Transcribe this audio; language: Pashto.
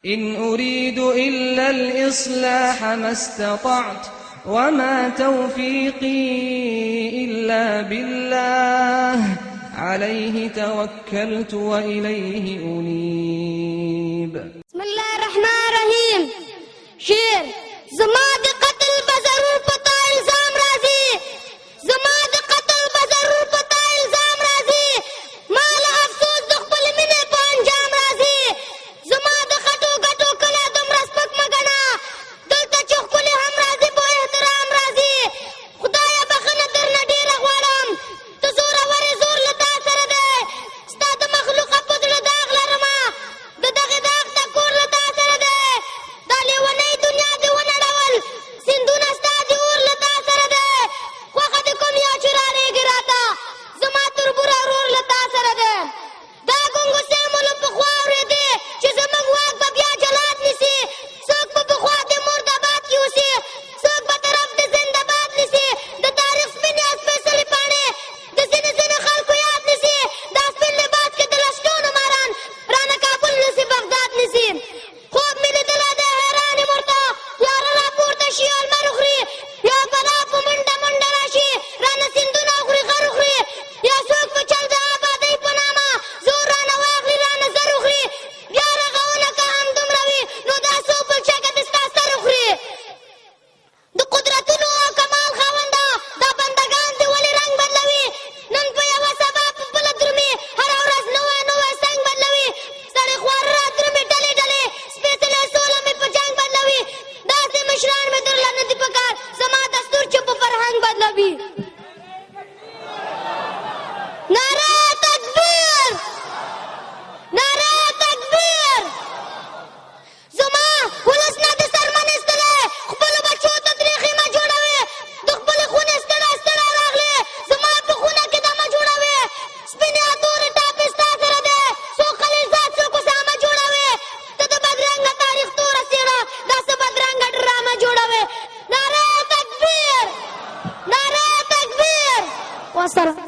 إن أريد إلا الإصلاح ما استطعت وما توفيقي إلا بالله عليه توكلت وإليه أنيب. بسم الله الرحمن الرحيم. شعر. زما د قتل بزرور پتا الزام راضی، زما د قتل بزرور پتا الزام راضی، مال افسوس د خپل مینې په انجام راضی. زما د خټو ګټو کله دومره سپک مګنا، دلته چې ښکلې هم راضي په احترام راضي. خدایه بخښنه درنه ډېره غواړم، ته زورور زور له تا سره دی، ستا د مخلوقه په زړه داغ لرمه، د دغې داغ ټکور له تا سره دی. دا لیونۍ دنیا دې ونړول، سیندونه ستا د اور له تا سره دی. خوښه دې کوم یا چې رالېږې راته، زما تربوره ورور له تا سره دی. دا ګونګوسې مو له پخوا اورېدې چې زموږ واک به بیا جلاد نیسي. څوک به پخوا د مرداباد کې اوسي، څوک به طرف د زنده‌باد نیسي. د تاریخ سپینې او سپېڅلې پاڼې د ځینې خلکو یاد نیسي. دا سپین لباس کې د لسټونو ماران رانه کابل نیسي، بغداد نیسي. خوب مې لیدلی دی حیران یم ورته، یاره راپورته شي او لمر وخوري، یا بلا په منډه منډه راشي رانه سیندونه وخوري غر وخوري، یا څوک په چل د آبادۍ په نامه زور رانه واخلي رانه زر وخوري. بیا رغونه که هم دومره وي نو دا څو پلچکه د ستا سر وخوري. د قدرتونو او کمال خاونده دا بندګان دې ولې رنګ بدلوي، نن په یوه سبا په بله درومي، هره ورځ نوی نوی سنګ بدلوي. سړی خواره رادرومي ډلې ډلې، سپېڅلې سوله مې په جنګ بدلوي. داسې مشران مې درله نه دي پکار، زما دستور چې په فرهنګ بدلوي. نعره تکبیر، نعره تکبیر. زما ولس نه د سرمن ایستلی، خپلو بچو ته ترېښې مه جوړوې، د خپلې خونې ستړی ستړی راغلې، زما په خونه کې ده مه جوړوې. سپینې او تورې ټاپې ستا سره دی، څوک خلیلزاد څوک اسامه جوړوې. ته د بدرنګه تاریخ توره څېره داسې بدرنګه ډرامه جوړوې. نعره تکبیر، نعره تکبیر. وسلام.